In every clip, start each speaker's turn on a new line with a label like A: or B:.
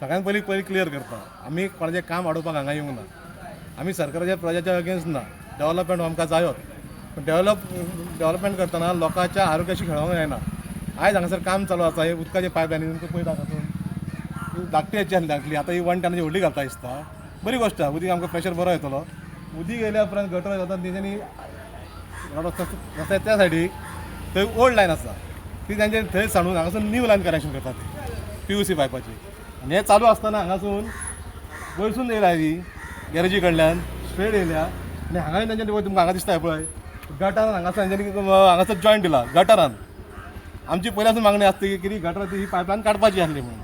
A: सगळ्यात पयलीं क्लियर करता आमी कोणाचें काम अडोवपाक हांगा येवंक ना. आमी सरकाराच्या प्रजाच्या अगेन्स्ट ना. डेव्हलपमेंट आमकां जायोच, पण डेव्हलपमेंट करतना लोकांच्या आरोग्याशी खेळोंक जायना. आयज हांगासर काम चालू आसा, हे उदकाचे पायपलायनी तुमकां पळयता तातूंत धाकटी हेची घातली, आतां ही 1 टनाची व्हडली घालता दिसता. बरी गोश्ट आसा, उदीक आमकां प्रेशर बरो येतलो. उदीक येयल्या उपरांत गटर जाता तेंच्यांनी रस्त्या त्या सायडीक थंय ओल्ड लायन आसा ती तेंचे थंय सांडून हांगासून न्यू लायन कनेक्शन करतात ती PVC पायपाची. आनी हें चालू आसतना हांगासून वयरसून येयल्या ही गॅरेजी कडल्यान स्ट्रेट येयल्या आनी हांगाय तेंच्यांनी तुमकां हांगा दिसता पळय गटारान हांगासर तेंच्यांनी हांगासर जॉयंट दिला गटारान. आमची पयल्यासून मागणी आसता की कितें गटाराची ही पायपलायन काडपाची आसली म्हणून,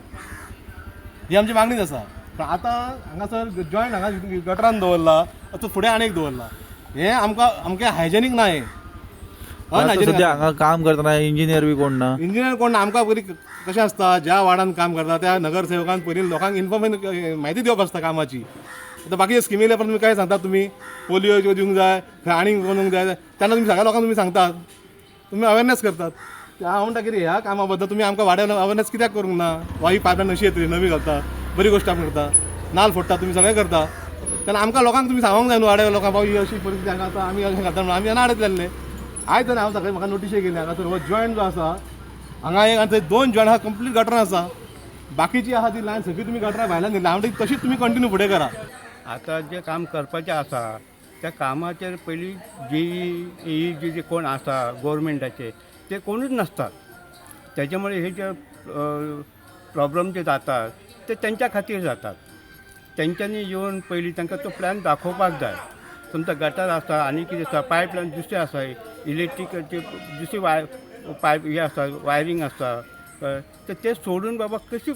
A: ही आमची मागणीच आसा. पण आतां हांगासर जॉयंट हांगा गटरान दवरला, तो फुडें आनीक दवरला. हें आमकां हायजेनीक ना. हें
B: सध्या हांगा काम करतना इंजिनियर बी कोण ना.
A: इंजिनियर कोण ना. आमकां पयलीं कशें आसता, ज्या वार्डान काम करता त्या नगरसेवकान पयलीं लोकांक म्हायती दिवप आसता कामाची. आतां बाकीचे स्किमी येयल्या तुमी काय सांगतात, तुमी पोलियो दिवंक जाय, खंय आनीक दिवंक जाय, तेन्ना तुमी सगळ्या लोकांक तुमी सांगतात, तुमी अवेरनेस करतात. हांव म्हणटा कितें ह्या कामा बद्दल तुमी आमकां वाड्यान अवेरनेस कित्याक करूंक ना? वा ही पायपलायन अशी येतली नवी घालता, बरी गोश्ट आमी करता, नाल्ल फोडटा, तुमी सगळें करता. तेन्ना आमकां लोकांक तुमी सांगूंक जाय न्हू वाड्या लोकांक, बाबा ही अशी परिस्थिती हांगा आसा, आमी अशें घालता म्हणून आमी आडत जाल्ले. आयज हांव सकाळीं म्हाका नोटीशे गेली हांगासर हो जॉयंट जो आसा हांगा एक आनी थंय 2 जॉयंट आहा कंप्लीट गटरां आसा. बाकीची आहा ती लायन सगळी तुमी गटरां भायल्यान दिली. हांव तशीच तुमी कंटिन्यू फुडें करा.
C: आता जे काम करपाचें आसा त्या कामाचेर पयलीं जे कोण आसा गव्हर्मेंटाचे ते कोणूच नसतात. त्याच्यामुळे हे जे प्रॉब्लेम जे जातात ते त्यांच्या खातीर जातात. तेंच्यांनी येवन पयलीं तांकां तो प्लॅन दाखोवपाक जाय. तुमचा गटर आसा आनी कितें आसा, पायपलायन दुसरे आसा, इलेक्ट्रिकचे दुसरी पायप हे आसा, वायरींग आसा, तर ते सोडून बाबा कशी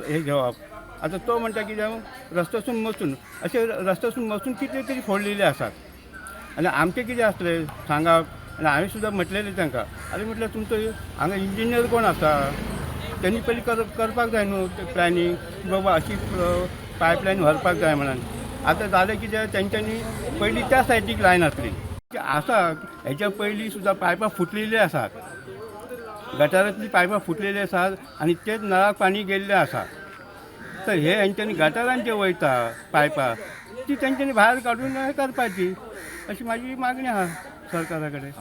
C: हे घेवप. आता तो म्हणटा की रस्त्यासून मसून असे रस्त्यासून मसून कितें तरी फोडलेले आसात. आनी आमचें कितें आसलें सांगप. आनी हांवें सुद्दां म्हटलेलें तांकां, आरे म्हटल्यार तुमचो हांगा इंजिनियर कोण आसा, त्यांनी पयलीं करपाक जाय न्हू ते प्लॅनिंग, बाबा अशी पायपलायन व्हरपाक जाय म्हणून. आतां जालें कितें, तेंच्यांनी पयलीं त्या सायडीक लायन आसली आसा, हेच्या पयलीं सुद्दां पायपां फुटलेली आसात, गटारांतली पायपां फुटलेली आसात आनी तेच नळाक पाणी गेल्लें आसा. तर हे हेंच्यांनी गटारान जे वयता पायपां ती तेंच्यांनी भायर काडून हे करपाची, अशी म्हाजी मागणी आहा सरकारा कडेन.